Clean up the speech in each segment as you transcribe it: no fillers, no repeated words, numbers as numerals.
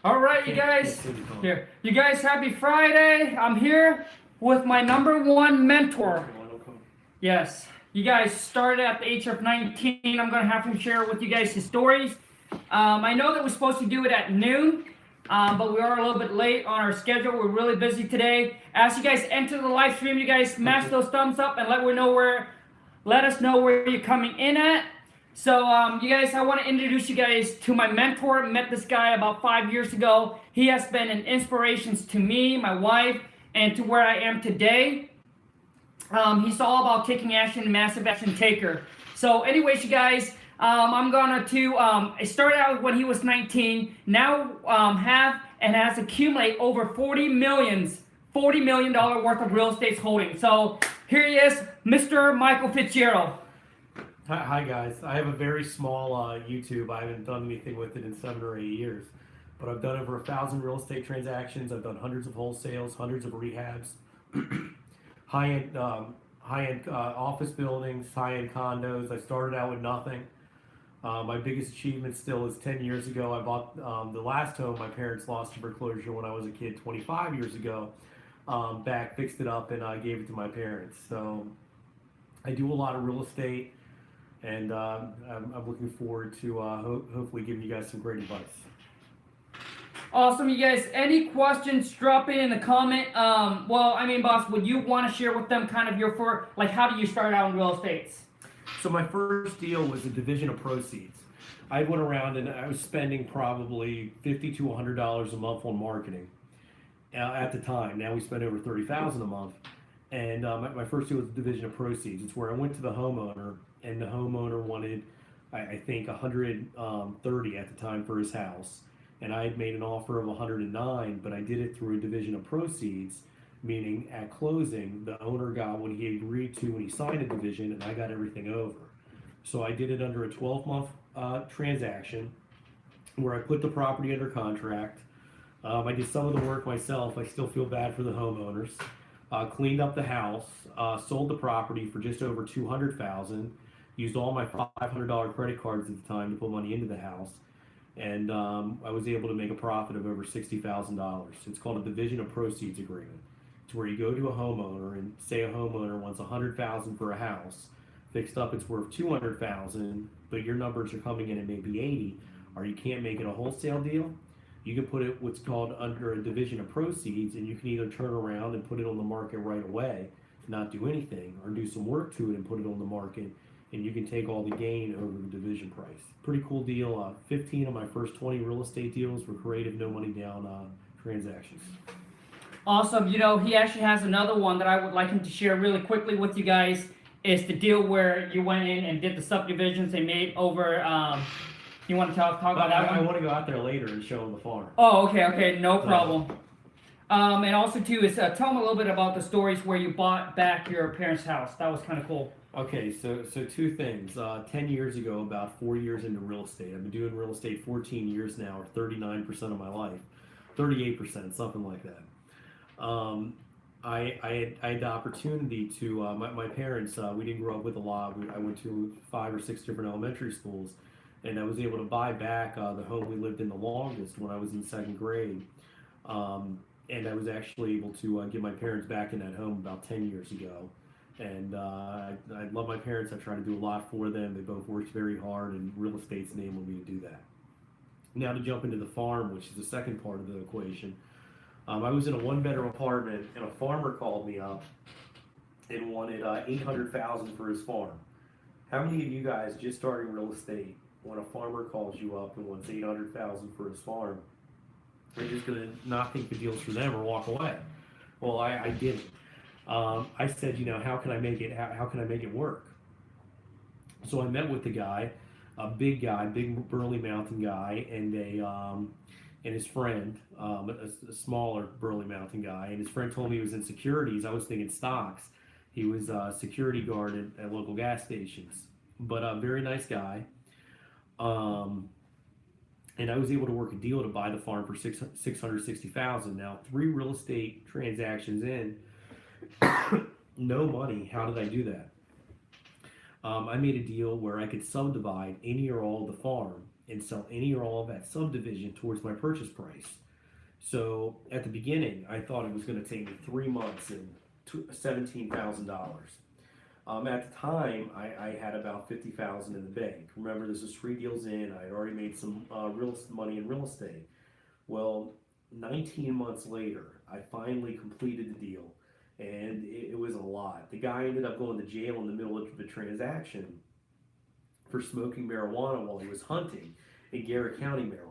All right, you guys. Here, you guys. Happy Friday. I'm here with my number one mentor. Yes, you guys started at the age of 19. I'm gonna have him share with you guys his stories. I know that we're supposed to do it at noon, but we are a little bit late on our schedule. We're really busy today. As you guys enter the live stream, you guys smash those thumbs up and let us know where you're coming in at. So, you guys, I want to introduce you guys to my mentor. I met this guy about 5 years ago. He has been an inspiration to me, my wife, and to where I am today. He's all about taking action, massive action taker. So, anyways, you guys, I'm gonna it started out when he was 19. Now has accumulated over $40 million worth of real estate holdings. So here he is, Mr. Michael Fitzgerald. Hi guys, I have a very small YouTube. I haven't done anything with it in 7 or 8 years, but I've done over 1,000 real estate transactions. I've done hundreds of wholesales, hundreds of rehabs, high-end office buildings, high-end condos. I started out with nothing. My biggest achievement still is 10 years ago. I bought the last home my parents lost to foreclosure when I was a kid 25 years ago. Fixed it up, and I gave it to my parents. So I do a lot of real estate. And I'm looking forward to hopefully giving you guys some great advice. Awesome, you guys. Any questions, drop it in the comment. Boss, would you want to share with them kind of how do you start out in real estate? So my first deal was a division of proceeds. I went around and I was spending probably $50 to $100 a month on marketing at the time. Now we spend over $30,000 a month. And my first deal was a division of proceeds. It's where I went to the homeowner, and the homeowner wanted, I think, 130 at the time for his house. And I had made an offer of 109, but I did it through a division of proceeds, meaning at closing, the owner got what he agreed to when he signed a division, and I got everything over. So I did it under a 12-month transaction where I put the property under contract. I did some of the work myself. I still feel bad for the homeowners. Cleaned up the house, sold the property for just over $200,000. Used all my $500 credit cards at the time to put money into the house, and I was able to make a profit of over $60,000. It's called a division of proceeds agreement. It's where you go to a homeowner and say a homeowner wants $100,000 for a house, fixed up it's worth $200,000, but your numbers are coming in at maybe 80, or you can't make it a wholesale deal. You can put it what's called under a division of proceeds, and you can either turn around and put it on the market right away, not do anything, or do some work to it and put it on the market, and you can take all the gain over the division price. Pretty cool deal. 15 of my first 20 real estate deals were creative, no money down transactions. Awesome. He actually has another one that I would like him to share really quickly with you guys. It's the deal where you went in and did the subdivisions they made over. You want to talk about that one? I want to go out there later and show them the farm. Oh, okay, no problem. And also too is tell them a little bit about the stories where you bought back your parents' house. That was kind of cool. Okay, so two things. 10 years ago, about 4 years into real estate. I've been doing real estate 14 years now, or 39% of my life, 38%, something like that. I had the opportunity to my parents. We didn't grow up with a lot. I went to 5 or 6 different elementary schools. And I was able to buy back the home we lived in the longest when I was in 2nd grade. And I was actually able to get my parents back in that home about 10 years ago. And I love my parents. I try to do a lot for them. They both worked very hard, and real estate's enabled me to do that. Now to jump into the farm, which is the second part of the equation. I was in a 1-bedroom apartment, and a farmer called me up and wanted $800,000 for his farm. How many of you guys just starting real estate, when a farmer calls you up and wants $800,000 for his farm, are just going to not think the deal's for them or walk away? Well, I didn't. I said, how can I make it? How can I make it work? So I met with the guy, big burly mountain guy, and his friend, a smaller burly mountain guy. And his friend told me he was in securities. I was thinking stocks. He was a security guard at local gas stations, but a very nice guy. And I was able to work a deal to buy the farm for $660,000. Now, 3 real estate transactions in, no money. How did I do that? I made a deal where I could subdivide any or all of the farm and sell any or all of that subdivision towards my purchase price. So at the beginning, I thought it was going to take me 3 months and $17,000. At the time, I had about 50,000 in the bank. Remember, this was 3 deals in. I had already made some real money in real estate. Well, 19 months later, I finally completed the deal, and it was a lot. The guy ended up going to jail in the middle of the transaction for smoking marijuana while he was hunting in Garrett County, Maryland.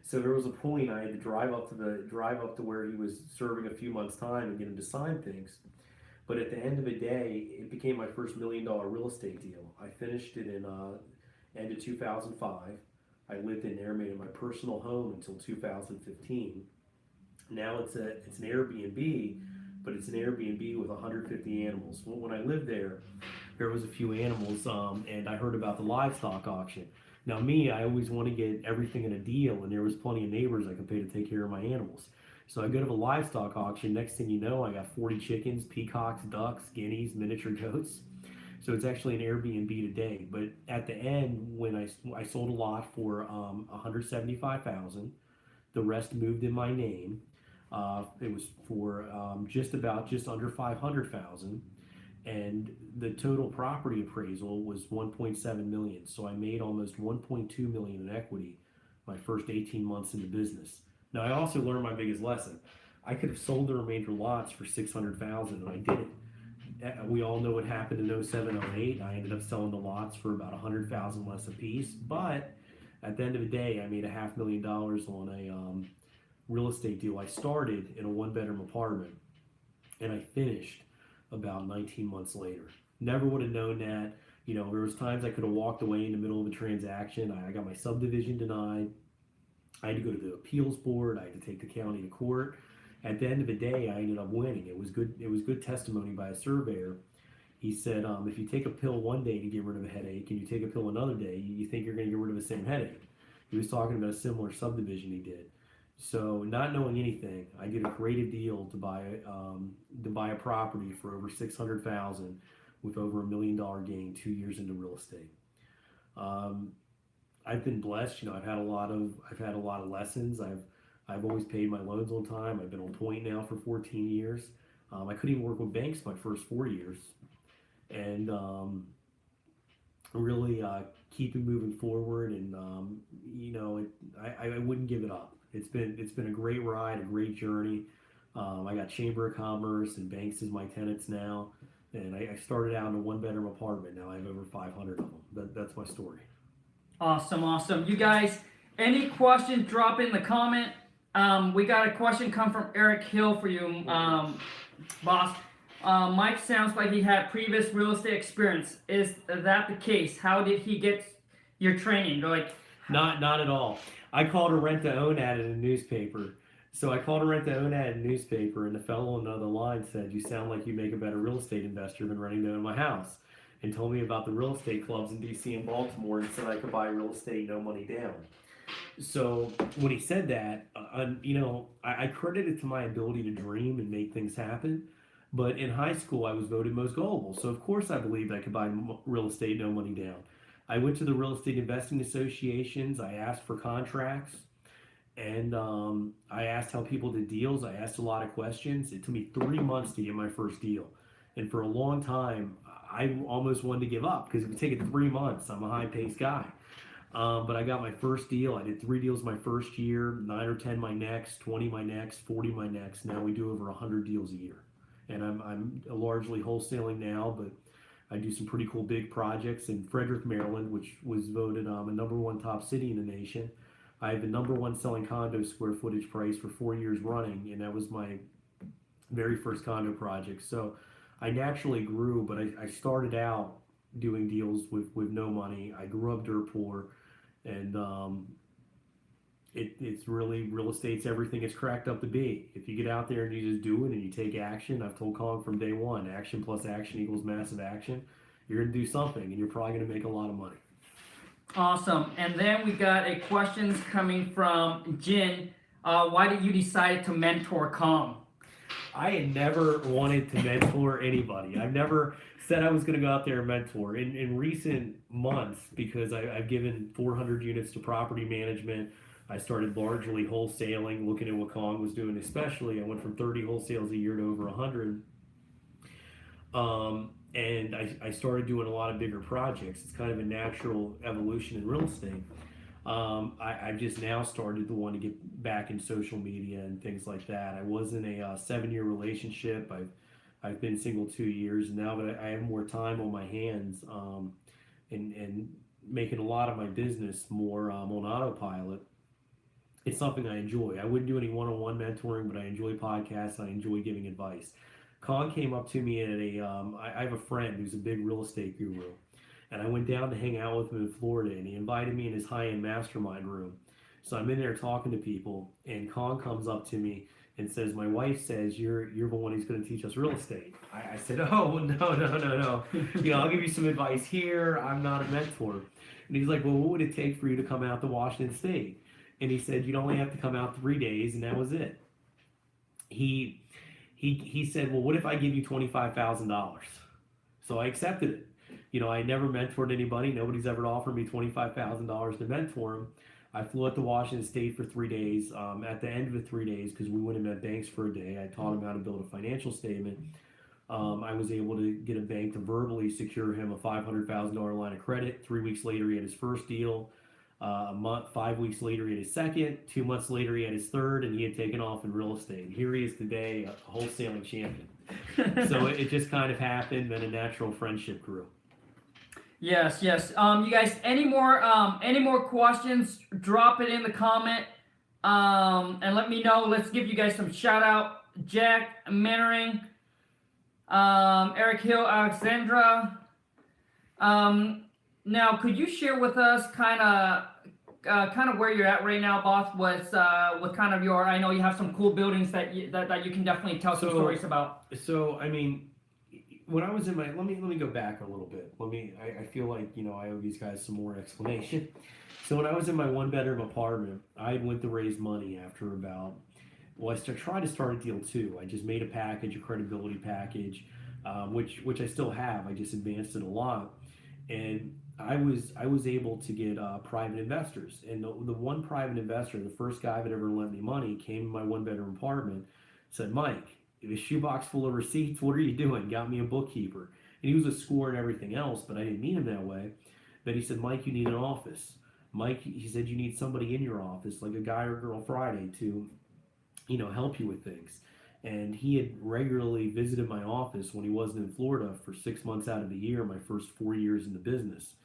So there was a point I had to drive up to where he was serving a few months' time and get him to sign things. But at the end of the day, it became my first $1 million real estate deal. I finished it in end of 2005. I lived in there, made it my personal home until 2015. Now it's an Airbnb, but it's an Airbnb with 150 animals. Well, when I lived there was a few animals, and I heard about the livestock auction. Now me, I always want to get everything in a deal, and there was plenty of neighbors I could pay to take care of my animals. So I go to the livestock auction. Next thing you know, I got 40 chickens, peacocks, ducks, guineas, miniature goats. So it's actually an Airbnb today. But at the end, when I sold a lot for $175,000, the rest moved in my name. It was for just under $500,000, and the total property appraisal was $1.7 million. So I made almost $1.2 million in equity my first 18 months in the business. Now I also learned my biggest lesson. I could have sold the remainder lots for $600,000, and I didn't. We all know what happened in 07, 08. I ended up selling the lots for about $100,000 less a piece. But at the end of the day, I made $500,000 on a real estate deal. I started in a 1-bedroom apartment, and I finished about 19 months later. Never would have known that. You know, there was times I could have walked away in the middle of a transaction. I got my subdivision denied. I had to go to the appeals board. I had to take the county to court. At the end of the day, I ended up winning. It was good testimony by a surveyor. He said, if you take a pill one day to get rid of a headache and you take a pill another day, you think you're going to get rid of the same headache. He was talking about a similar subdivision he did. So not knowing anything, I did a creative deal to buy a property for over $600,000 with over $1 million gain 2 years into real estate. I've been blessed. You know, I've had a lot of lessons. I've always paid my loans on time. I've been on point now for 14 years. I couldn't even work with banks my first 4 years, and really keeping moving forward. And you know, I wouldn't give it up. It's been a great ride, a great journey. I got Chamber of Commerce and banks as my tenants now, and I started out in a 1-bedroom apartment. Now I have over 500 of them. That's my story. Awesome. You guys, any questions, drop in the comment. We got a question come from Eric Hill for you, boss. Mike sounds like he had previous real estate experience. Is that the case? How did he get your training? Not at all. I called a rent-to-own ad in a newspaper. So I called a rent-to-own ad in a newspaper, and the fellow on the other line said, "You sound like you make a better real estate investor than renting to own my house," and told me about the real estate clubs in DC and Baltimore, and said I could buy real estate no money down. So when he said that, you know, I credit it to my ability to dream and make things happen. But in high school, I was voted most gullible. So of course I believed I could buy real estate no money down. I went to the real estate investing associations. I asked for contracts, and I asked how people did deals. I asked a lot of questions. It took me 3 months to get my first deal. And for a long time, I almost wanted to give up because it would take 3 months. I'm a high-paced guy. But I got my first deal. I did 3 deals my first year, 9 or 10 my next, 20 my next, 40 my next. Now we do over 100 deals a year. And I'm largely wholesaling now, but I do some pretty cool big projects in Frederick, Maryland, which was voted a #1 top city in the nation. I have the #1 selling condo square footage price for 4 years running, and that was my very first condo project. So I naturally grew, but I started out doing deals with no money. I grew up dirt poor, and it's really, real estate's everything it's cracked up to be. If you get out there and you just do it and you take action, I've told Khang from day one, action plus action equals massive action. You're going to do something, and you're probably going to make a lot of money. Awesome. And then we got a questions coming from Jin. Why did you decide to mentor Khang? I had never wanted to mentor anybody. I've never said I was going to go out there and mentor. In recent months, because I've given 400 units to property management, I started largely wholesaling, looking at what Khang was doing, especially. I went from 30 wholesales a year to over 100. And I started doing a lot of bigger projects. It's kind of a natural evolution in real estate. I've just now started to want to get back in social media and things like that. I was in a 7-year relationship. I've been single 2 years, and now that I have more time on my hands, and making a lot of my business more on autopilot, it's something I enjoy. I wouldn't do any one-on-one mentoring, but I enjoy podcasts. I enjoy giving advice. Khang came up to me at I have a friend who's a big real estate guru, and I went down to hang out with him in Florida, and he invited me in his high-end mastermind room. So I'm in there talking to people, and Khang comes up to me and says, "My wife says you're the one who's going to teach us real estate." I said, "Oh, no. I'll give you some advice here. I'm not a mentor." And he's like, "Well, what would it take for you to come out to Washington State?" And he said, "You'd only have to come out 3 days," and that was it. He said, "Well, what if I give you $25,000? So I accepted it. I never mentored anybody. Nobody's ever offered me $25,000 to mentor them. I flew out to Washington State for 3 days. At the end of the 3 days, because we went and met banks for a day, I taught him how to build a financial statement. I was able to get a bank to verbally secure him a $500,000 line of credit. 3 weeks later, he had his first deal. 5 weeks later, he had his second. 2 months later, he had his third, and he had taken off in real estate. And here he is today, a wholesaling champion. So it just kind of happened, and a natural friendship grew. Yes. You guys, any more questions? Drop it in the comment, and let me know. Let's give you guys some shout out. Jack Mannering, Eric Hill, Alexandra. Now, could you share with us kind of where you're at right now, boss? With kind of I know you have some cool buildings that you can definitely tell some stories about. So I mean, when I was in my let me go back a little bit. I feel like I owe these guys some more explanation. So when I was in my 1-bedroom apartment, I went to raise money after I tried to start a deal too. I just made a credibility package, which I still have. I just advanced it a lot, and I was able to get private investors. And the one private investor, the first guy that ever lent me money, came to my 1-bedroom apartment, said, "Mike, a shoebox full of receipts, what are you doing?" Got me a bookkeeper. And he was a score and everything else, but I didn't mean him that way. But he said, "Mike, you need an office." Mike, he said, "You need somebody in your office, like a guy or girl Friday, to help you with things." And he had regularly visited my office when he wasn't in Florida for 6 months out of the year, my first 4 years in the business.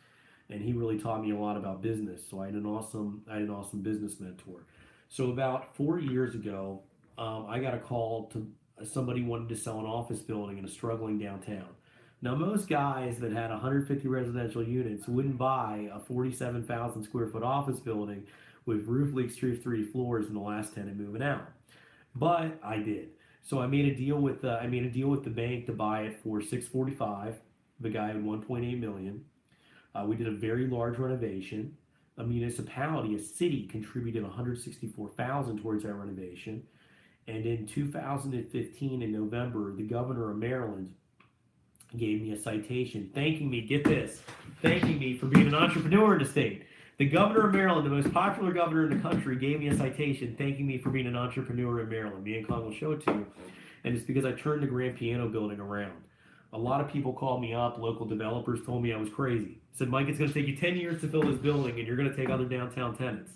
And he really taught me a lot about business. So I had an awesome business mentor. So about 4 years ago, I got a call to somebody wanted to sell an office building in a struggling downtown. Now, most guys that had 150 residential units wouldn't buy a 47,000 square foot office building with roof leaks through 3 floors and the last tenant moving out. But I did. So I made a deal with the bank to buy it for $645. The guy had $1.8 million. We did a very large renovation. A municipality, a city, contributed $164,000 towards that renovation. And in 2015, in November, the governor of Maryland gave me a citation thanking me for being an entrepreneur in the state. The governor of Maryland, the most popular governor in the country, gave me a citation thanking me for being an entrepreneur in Maryland. Me and Khang will show it to you. And it's because I turned the Grand Piano building around. A lot of people called me up, local developers told me I was crazy. Said, "Mike, it's going to take you 10 years to fill this building, and you're going to take other downtown tenants."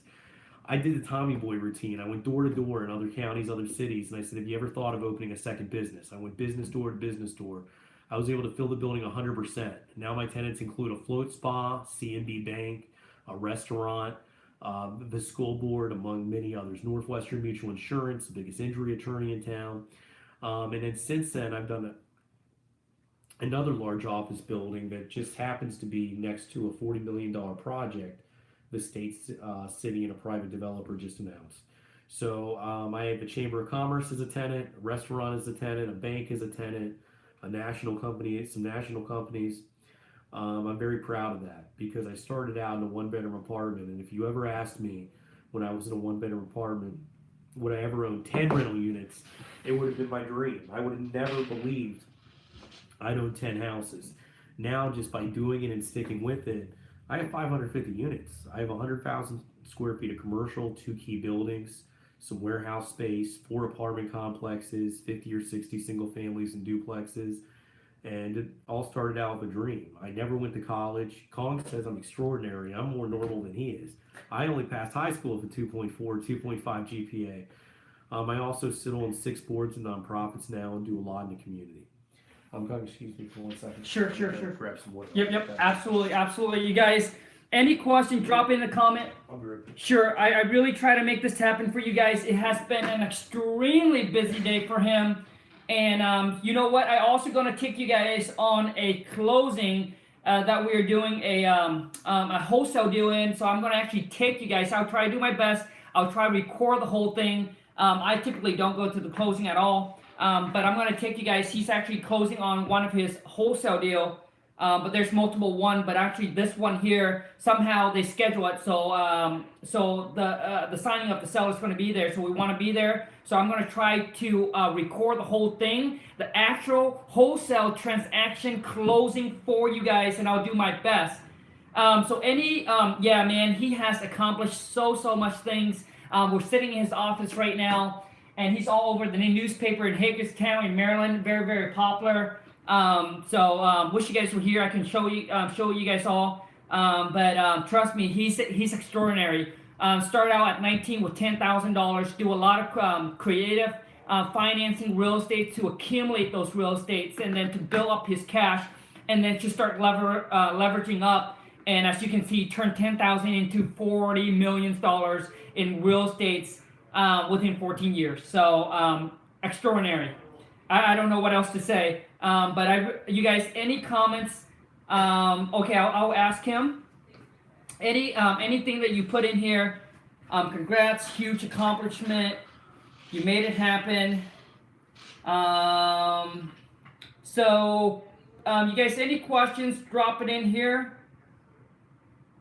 I did the Tommy Boy routine. I went door to door in other counties, other cities, and I said, "Have you ever thought of opening a second business?" I went business door to business door. I was able to fill the building 100%. Now my tenants include a float spa, C&B Bank, a restaurant, the school board, among many others. Northwestern Mutual Insurance, the biggest injury attorney in town. And then since then, I've done another large office building that just happens to be next to a $40 million project the state, city, and a private developer just announced. So I have the Chamber of Commerce as a tenant, a restaurant as a tenant, a bank as a tenant, a national company, some national companies. I'm very proud of that because I started out in a 1-bedroom apartment, and if you ever asked me when I was in a 1-bedroom apartment, would I ever own 10 rental units, It would have been my dream. I would have never believed I'd own 10 houses. Now, just by doing it and sticking with it, I have 550 units. I have 100,000 square feet of commercial, 2 key buildings, some warehouse space, 4 apartment complexes, 50 or 60 single families and duplexes. And it all started out with a dream. I never went to college. Khang says I'm extraordinary. I'm more normal than he is. I only passed high school with a 2.4, 2.5 GPA. I also sit on 6 boards and nonprofits now and do a lot in the community. Khang, excuse me for 1 second. Sure. Grab some water. Yep. Absolutely. You guys, any question, drop in a comment. I'll be right back. Sure. I really try to make this happen for you guys. It has been an extremely busy day for him. And you know what? I also going to kick you guys on a closing that we are doing a wholesale deal in. So I'm going to actually take you guys. I'll try to do my best. I'll try to record the whole thing. I typically don't go to the closing at all. But I'm going to take you guys. He's actually closing on one of his wholesale deal. But there's multiple one. But actually this one here, somehow they schedule it. So the signing of the seller is going to be there. So we want to be there. So I'm going to try to record the whole thing, the actual wholesale transaction closing for you guys, and I'll do my best. Yeah, man, he has accomplished so much things. We're sitting in his office right now, and he's all over the newspaper in Hagerstown, Maryland, very popular. Wish you guys were here. I can show you guys all. But trust me, he's extraordinary. Started out at 19 with $10,000. Do a lot of creative financing real estate to accumulate those real estates, and then to build up his cash, and then to start leveraging up. And as you can see, turned 10,000 into $40 million in real estates within 14 years. So extraordinary. I don't know what else to say. You guys, any comments? Okay, I'll ask him. Anything that you put in here? Congrats, huge accomplishment. You made it happen. You guys, any questions? Drop it in here.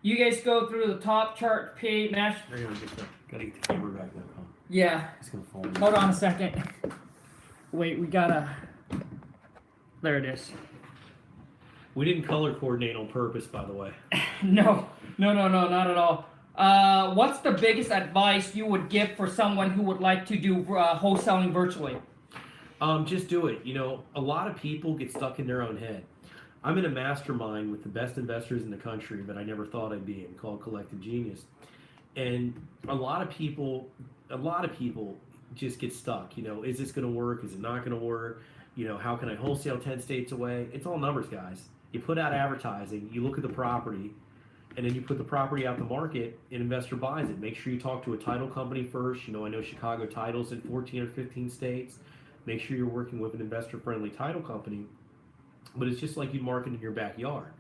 You guys go through the top chart page. Gotta get the camera back there. Yeah. It's gonna fall. Hold on a second. Wait, we gotta. There it is. We didn't color coordinate on purpose, by the way. No, not at all. What's the biggest advice you would give for someone who would like to do wholesaling virtually? Just do it. You know, a lot of people get stuck in their own head. I'm in a mastermind with the best investors in the country that I never thought I'd be in, called Collective Genius. And a lot of people just get stuck. You know, is this going to work? Is it not going to work? You know, how can I wholesale 10 states away? It's all numbers, guys. You put out advertising, you look at the property, and then you put the property out the market, an investor buys it. Make sure you talk to a title company first. You know, I know Chicago Title's in 14 or 15 states. Make sure you're working with an investor-friendly title company. But it's just like you market in your backyard.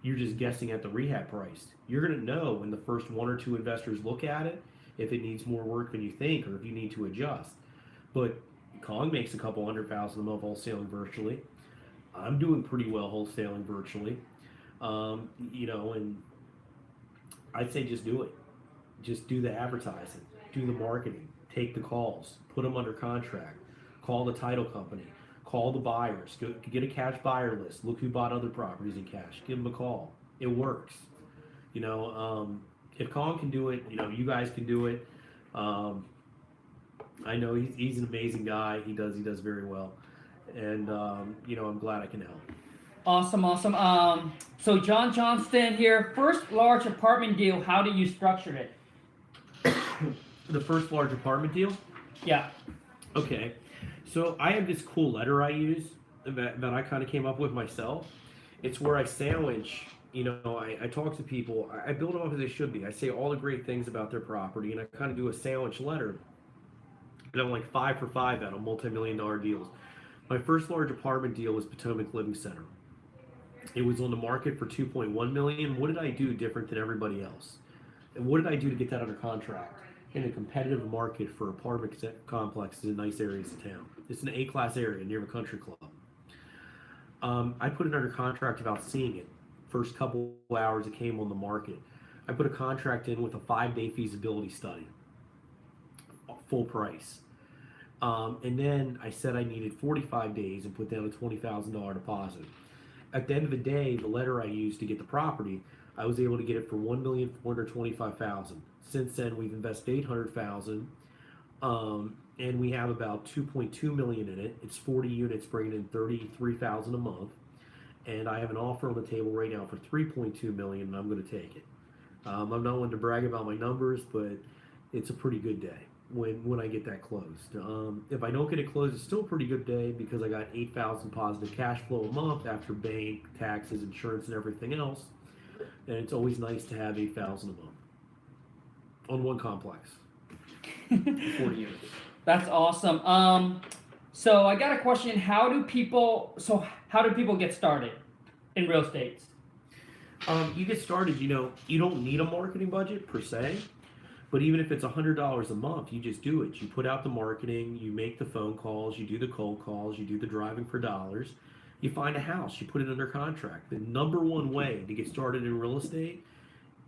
You're just guessing at the rehab price. You're going to know when the first 1 or 2 investors look at it, if it needs more work than you think, or if you need to adjust. But Khang makes a couple $100,000 a month wholesaling virtually. I'm doing pretty well wholesaling virtually. You know, and I'd say just do it. Just do the advertising, do the marketing, take the calls, put them under contract, call the title company, call the buyers, go get a cash buyer list, look who bought other properties in cash, give them a call. It works. You know, if Khang can do it, you know, you guys can do it. I know he's an amazing guy. He does very well. And, you know, I'm glad I can help. Awesome. So John Johnston here, first large apartment deal, how do you structure it? The first large apartment deal? Yeah. Okay. So I have this cool letter I use that I kind of came up with myself. It's where I sandwich, you know, I talk to people, I build them up as they should be. I say all the great things about their property, and I kind of do a sandwich letter. And I'm like 5 for 5 out of multi-million-dollar deals. My first large apartment deal was Potomac Living Center. It was on the market for $2.1 million. What did I do different than everybody else? And what did I do to get that under contract in a competitive market for apartment complexes in nice areas of town? It's an A-class area near a country club. I put it under contract without seeing it. First couple hours it came on the market. I put a contract in with a 5-day feasibility study, full price. And then I said I needed 45 days and put down a $20,000 deposit. At the end of the day, the letter I used to get the property, I was able to get it for $1,425,000. Since then, we've invested $800,000, and we have about $2.2 million in it. It's 40 units, bringing in $33,000 a month, and I have an offer on the table right now for $3.2 million, and I'm going to take it. I'm not one to brag about my numbers, but it's a pretty good day when I get that closed. If I don't get it closed, it's still a pretty good day because I got $8,000 positive cash flow a month after bank, taxes, insurance, and everything else. And it's always nice to have $8,000 a month on one complex. 40 units. That's awesome. So I got a question. How do people get started in real estate? You get started, you don't need a marketing budget per se, but even if it's $100 a month, you just do it. You put out the marketing, you make the phone calls, you do the cold calls, you do the driving for dollars, you find a house, you put it under contract. The number one way to get started in real estate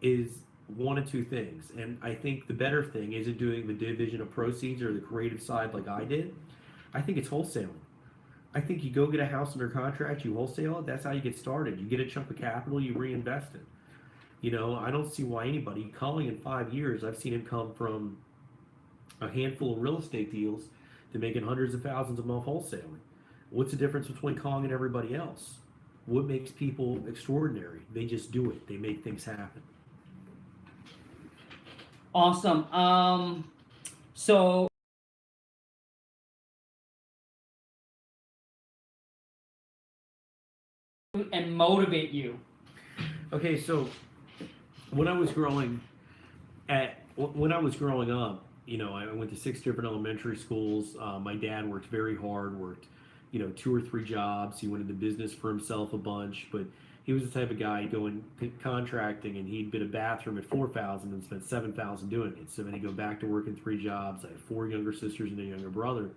is one of two things. And I think the better thing isn't doing the division of proceeds or the creative side like I did. I think it's wholesaling. I think you go get a house under contract, you wholesale it, that's how you get started. You get a chunk of capital, you reinvest it. I don't see why anybody, Khang in 5 years, I've seen him come from a handful of real estate deals to making hundreds of thousands a month wholesaling. What's the difference between Khang and everybody else? What makes people extraordinary? They just do it. They make things happen. Awesome. So and motivate you. Okay, so when I was growing up, I went to 6 different elementary schools. My dad worked very hard, worked 2 or 3 jobs. He went into business for himself a bunch, but he was the type of guy going contracting, and he'd bid a bathroom at $4,000 and spent $7,000 doing it. So then he'd go back to working 3 jobs. I have 4 younger sisters and a younger brother.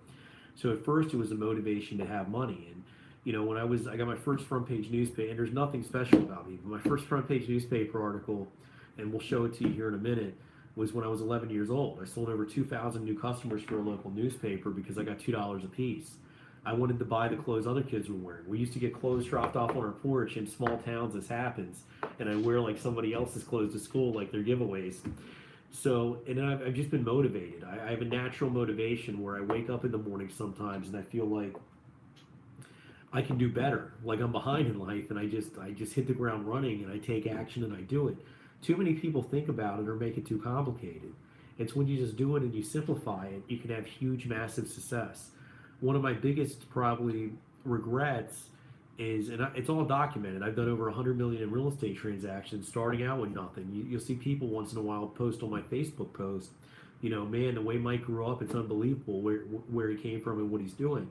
So at first it was a motivation to have money. And when I got my first front page newspaper, and there's nothing special about me, but my first front page newspaper article, and we'll show it to you here in a minute, was when I was 11 years old. I sold over 2,000 new customers for a local newspaper because I got $2 a piece. I wanted to buy the clothes other kids were wearing. We used to get clothes dropped off on our porch. In small towns, this happens, and I wear like somebody else's clothes to school, like their giveaways. So, and then I've just been motivated. I have a natural motivation where I wake up in the morning sometimes and I feel like I can do better. Like I'm behind in life, and I just hit the ground running, and I take action and I do it. Too many people think about it or make it too complicated. It's when you just do it and you simplify it, you can have huge, massive success. One of my biggest probably regrets is, and it's all documented, I've done over 100 million in real estate transactions starting out with nothing. You'll see people once in a while post on my Facebook post, man, the way Mike grew up, it's unbelievable where he came from and what he's doing.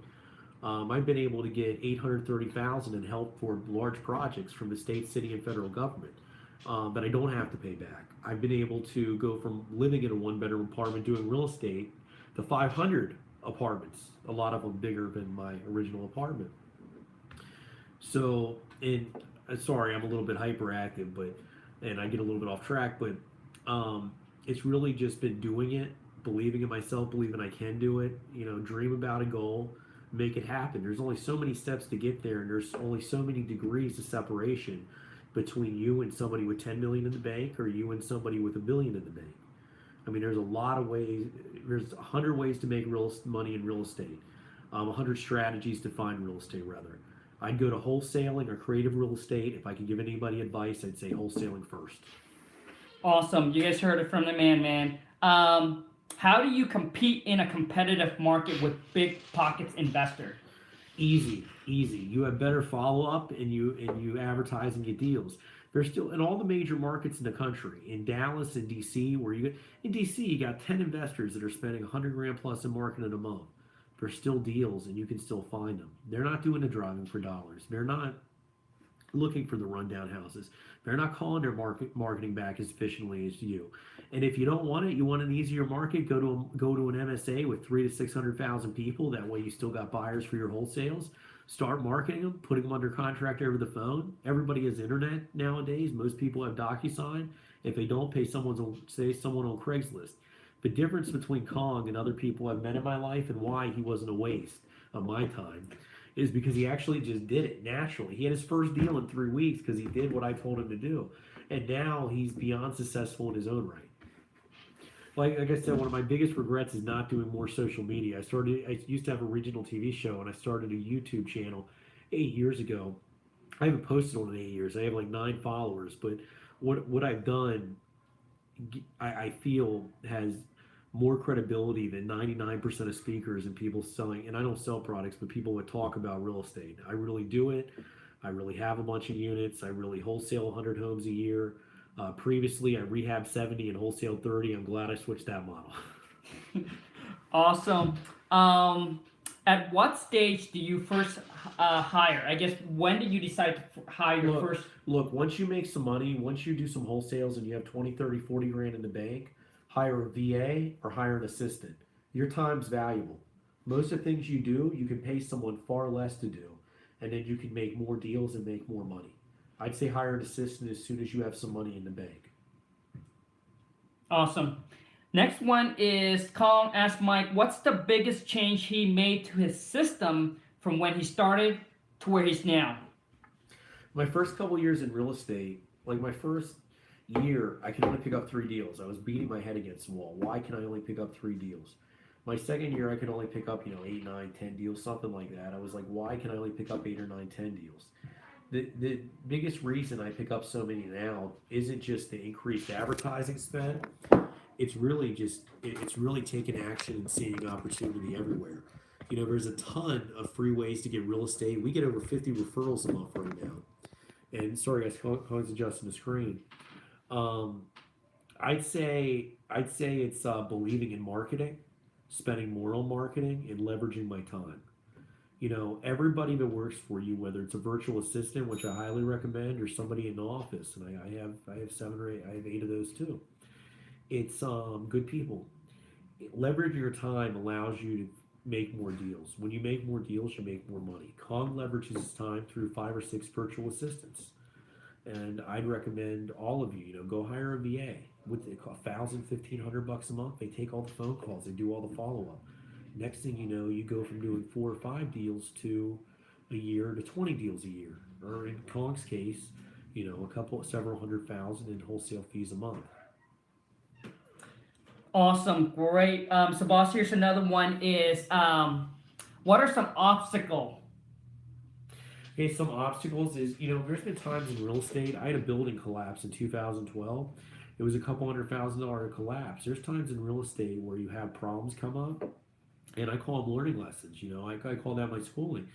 I've been able to get $830,000 in help for large projects from the state, city, and federal government that I don't have to pay back. I've been able to go from living in a 1-bedroom apartment doing real estate to 500 apartments, a lot of them bigger than my original apartment. So, sorry, I'm a little bit hyperactive, and I get a little bit off track, but it's really just been doing it, believing in myself, believing I can do it, dream about a goal, make it happen. There's only so many steps to get there, and there's only so many degrees of separation between you and somebody with 10 million in the bank or you and somebody with $1 billion in the bank. I mean, there's a lot of ways. There's 100 ways to make money in real estate. 100 strategies to find real estate, rather. I'd go to wholesaling or creative real estate. If I could give anybody advice, I'd say wholesaling first. Awesome. You guys heard it from the man. How do you compete in a competitive market with big pockets investor? Easy. You have better follow-up, and you advertise and get deals. There's still in all the major markets in the country, in Dallas and DC, in DC you got 10 investors that are spending $100,000 plus in marketing a month. There's still deals, and you can still find them. They're not doing the driving for dollars. They're not looking for the rundown houses. They're not calling their marketing back as efficiently as you. And if you don't want it, you want an easier market, go to an MSA with 300,000 to 600,000 people. That way you still got buyers for your wholesales. Start marketing them, putting them under contract over the phone. Everybody has internet nowadays. Most people have DocuSign. If they don't, pay someone on Craigslist. The difference between Khang and other people I've met in my life and why he wasn't a waste of my time is because he actually just did it naturally. He had his first deal in 3 weeks because he did what I told him to do. And now he's beyond successful in his own right. Like I said, one of my biggest regrets is not doing more social media. I used to have a regional TV show, and I started a YouTube channel 8 years ago. I haven't posted on it in 8 years. I have like 9 followers, but what I've done, I feel has more credibility than 99% of speakers and people selling. And I don't sell products, but people that talk about real estate. I really do it. I really have a bunch of units. I really wholesale 100 homes a year. Previously, I rehabbed 70 and wholesale 30. I'm glad I switched that model. Awesome. At what stage do you first hire? I guess, when did you decide to hire your first? Look, once you make some money, once you do some wholesales and you have 20, 30, 40 grand in the bank, hire a VA or hire an assistant. Your time's valuable. Most of the things you do, you can pay someone far less to do, and then you can make more deals and make more money. I'd say hire an assistant as soon as you have some money in the bank. Awesome. Next one is Khang asked Mike, what's the biggest change he made to his system from when he started to where he's now? My first couple years in real estate, like my first year, I could only pick up 3 deals. I was beating my head against the wall. Why can I only pick up 3 deals? My second year, I could only pick up, 8, 9, 10 deals, something like that. I was like, why can I only pick up 8 or 9, 10 deals? The biggest reason I pick up so many now isn't just the increased advertising spend. It's really taking action and seeing opportunity everywhere. There's a ton of free ways to get real estate. We get over 50 referrals a month right now. And sorry guys, Khang's adjusting the screen. I'd say it's believing in marketing, spending more on marketing, and leveraging my time. Everybody that works for you, whether it's a virtual assistant, which I highly recommend, or somebody in the office, and I have 7 or 8, I have 8 of those too. It's good people. Leverage your time allows you to make more deals. When you make more deals, you make more money. Khang leverages his time through 5 or 6 virtual assistants. And I'd recommend all of you, go hire a VA. What they call $1,000, $1,500 a month. They take all the phone calls. They do all the follow-up. Next thing you know, you go from doing 4 or 5 deals to a year to 20 deals a year. Or in Khang's case, several $100,000 in wholesale fees a month. Awesome, great. So boss, here's another one is, what are some obstacles? Okay, some obstacles is, there's been times in real estate, I had a building collapse in 2012. It was a couple $100,000 collapse. There's times in real estate where you have problems come up, and I call them learning lessons. I call that my schooling.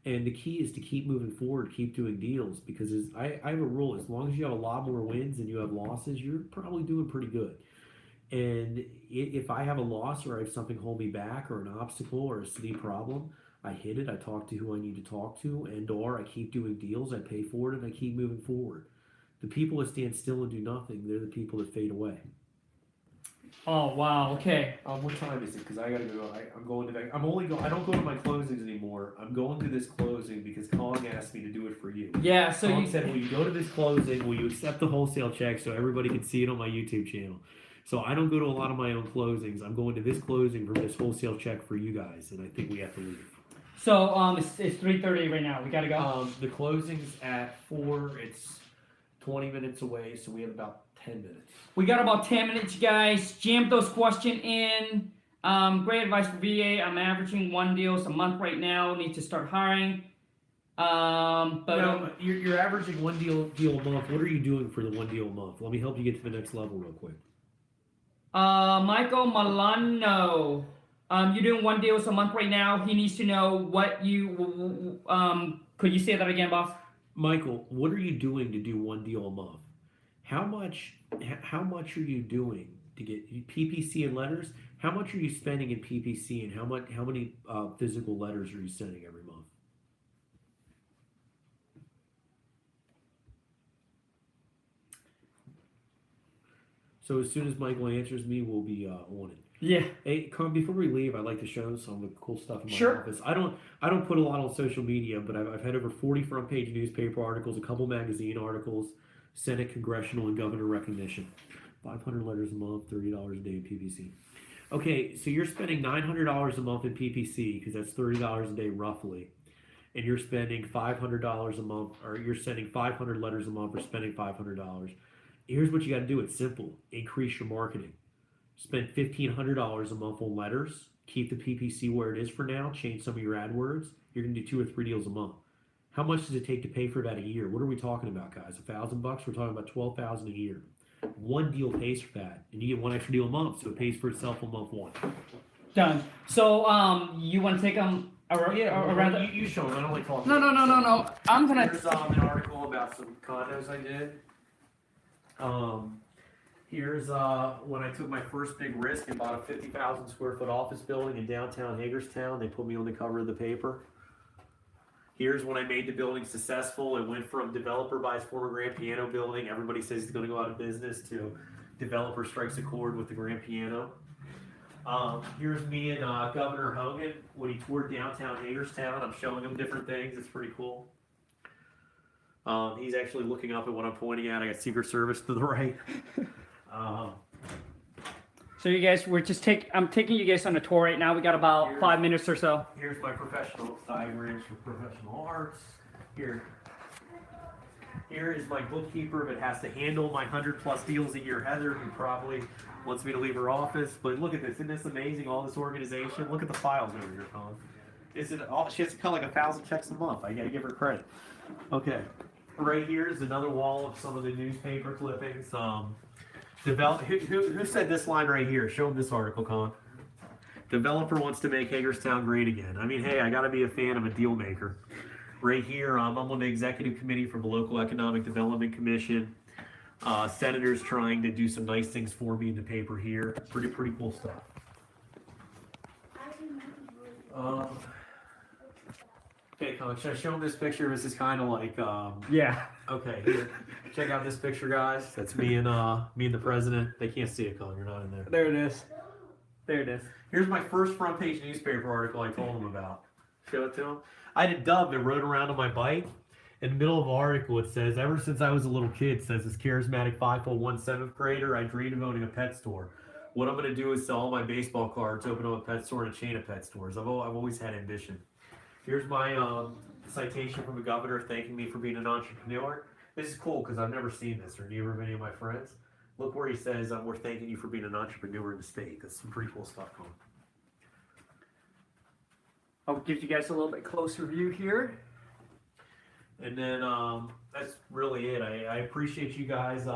And the key is to keep moving forward, keep doing deals, because I have a rule, as long as you have a lot more wins than you have losses, you're probably doing pretty good. And if I have a loss or I have something hold me back or an obstacle or a city problem, I hit it, I talk to who I need to talk to, or I keep doing deals, I pay for it, and I keep moving forward. The people that stand still and do nothing, they're the people that fade away. Oh, wow, okay. What time is it? Because I gotta go. I'm going to that. I don't go to my closings anymore. I'm going to this closing because Khang asked me to do it for you. Yeah, so Khang said, will you go to this closing? Will you accept the wholesale check so everybody can see it on my YouTube channel? So I don't go to a lot of my own closings. I'm going to this closing for this wholesale check for you guys, and I think we have to leave. So it's 3:30 right now. We gotta go. The closing's at 4. It's 20 minutes away, so we have about 10 minutes. We got about 10 minutes, guys. Jam those questions in. Great advice for VA. I'm averaging 1 deal a month right now. Need to start hiring. You're averaging 1 deal a month. What are you doing for the 1 deal a month? Let me help you get to the next level real quick. Michael Milano. You're doing 1 deal a month right now. He needs to know what you. Could you say that again, boss? Michael, what are you doing to do 1 deal a month? How much are you doing to get PPC and letters? How much are you spending in PPC, and how many physical letters are you sending every month? So as soon as Michael answers me, we'll be on it. Yeah. Hey, before we leave, I'd like to show some of the cool stuff in my office. I don't put a lot on social media, but I've had over 40 front page newspaper articles, a couple magazine articles, Senate, congressional, and governor recognition. 500 letters a month, $30 a day in PPC. Okay, so you're spending $900 a month in PPC because that's $30 a day roughly, and you're spending $500 a month, or you're sending 500 letters a month, or spending $500. Here's what you got to do. It's simple. Increase your marketing. Spend $1,500 a month on letters. Keep the PPC where it is for now. Change some of your AdWords. You're gonna do 2 or 3 deals a month. How much does it take to pay for that a year? What are we talking about, guys? $1,000 bucks? We're talking about 12,000 a year. One deal pays for that, and you get one extra deal a month, so it pays for itself on month one. Done. So you want to take them around? Yeah, you show them. I don't like talking. No. I'm gonna. Here's an article about some condos I did. Here's when I took my first big risk and bought a 50,000 square foot office building in downtown Hagerstown. They put me on the cover of the paper. Here's when I made the building successful. It went from developer buys former grand piano building, everybody says he's going to go out of business, to developer strikes a chord with the grand piano. Here's me and Governor Hogan when he toured downtown Hagerstown. I'm showing him different things. It's pretty cool. He's actually looking up at what I'm pointing at. I got Secret Service to the right. So you guys, I'm taking you guys on a tour right now. We got about 5 minutes or so. Here's my professional diagrams for professional arts. Here is my bookkeeper that has to handle my 100+ deals a year, Heather, who probably wants me to leave her office. But look at this, isn't this amazing? All this organization. Look at the files over here, Colin. She has to cut like 1,000 checks a month. I gotta give her credit. Okay, right here is another wall of some of the newspaper clippings. Who said this line right here? Show him this article, Colin. Developer wants to make Hagerstown great again. I mean, hey, I got to be a fan of a deal maker. Right here, I'm on the executive committee for the local economic development commission. Senators trying to do some nice things for me in the paper here. Pretty cool stuff. Okay, Colin, should I show him this picture? This is kind of like yeah. Okay, here. Check out this picture, guys. That's me and the president. They can't see it, Colin. You're not in there. There it is. There it is. Here's my first front page newspaper article I told him about. Show it to him. I had a dove that rode around on my bike. In the middle of the article, it says, ever since I was a little kid, says this charismatic 5'1" 7th grader, I dreamed of owning a pet store. What I'm going to do is sell all my baseball cards, open up a pet store, and a chain of pet stores. I've always had ambition. Here's my citation from the governor thanking me for being an entrepreneur. This is cool because I've never seen this or neither of any of my friends. Look where he says, we're thanking you for being an entrepreneur in the state. That's some pretty cool stuff, Colin. I'll give you guys a little bit closer view here. And then that's really it. I appreciate you guys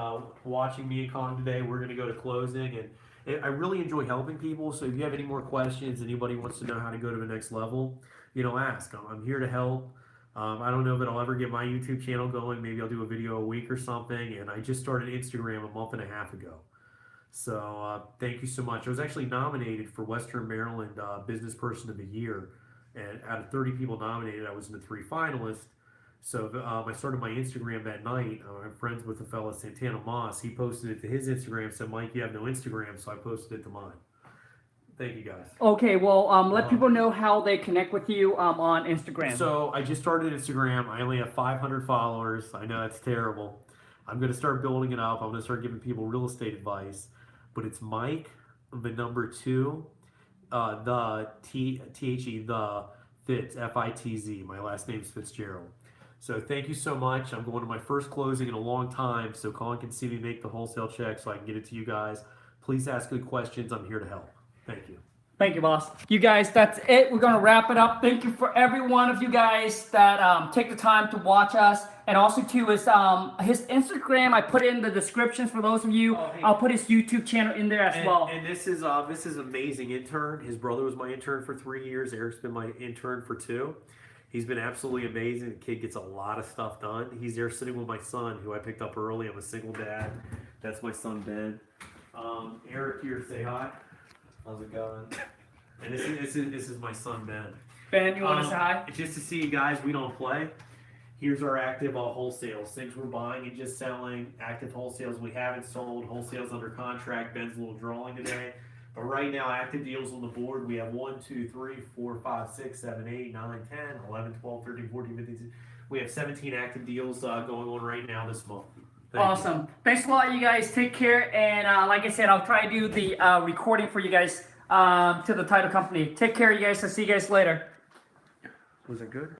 watching me and Khang today. We're going to go to closing. And I really enjoy helping people. So if you have any more questions, anybody wants to know how to go to the next level, ask. I'm here to help. I don't know if I'll ever get my YouTube channel going. Maybe I'll do a video a week or something. And I just started Instagram a month and a half ago. So thank you so much. I was actually nominated for Western Maryland Business Person of the Year. And out of 30 people nominated, I was in the 3 finalists. So I started my Instagram that night. I'm friends with a fellow, Santana Moss. He posted it to his Instagram, said, Mike, you have no Instagram, so I posted it to mine. Thank you, guys. Okay, well, let people know how they connect with you on Instagram. So I just started Instagram. I only have 500 followers. I know it's terrible. I'm going to start building it up. I'm going to start giving people real estate advice. But it's Mike, the number 2, the T-H-E, the Fitz, F-I-T-Z. My last name's Fitzgerald. So thank you so much. I'm going to my first closing in a long time, so Colin can see me make the wholesale check so I can get it to you guys. Please ask good questions. I'm here to help. Thank you. Thank you, boss. You guys, that's it. We're going to wrap it up. Thank you for every one of you guys that take the time to watch us. And also, too, is his Instagram. I put in the descriptions for those of you. Oh, hey. I'll put his YouTube channel in there as well. And this is amazing intern. His brother was my intern for 3 years. Eric's been my intern for 2. He's been absolutely amazing. The kid gets a lot of stuff done. He's there sitting with my son, who I picked up early. I'm a single dad. That's my son, Ben. Eric here, say hi. How's it going? And this is my son, Ben. Ben, you want to say hi? Just to see you guys, we don't play. Here's our active wholesales. Things we're buying and just selling. Active wholesales we haven't sold. Wholesales under contract. Ben's a little drawing today. But right now, active deals on the board, we have 1, 2, 3, 4, 5, 6, 7, 8, 9, 10, 11, 12, 13, 14, 15. We have 17 active deals going on right now this month. Awesome. Thanks a lot, you guys. Take care. And like I said, I'll try to do the recording for you guys to the title company. Take care, you guys. I'll see you guys later. Was it good?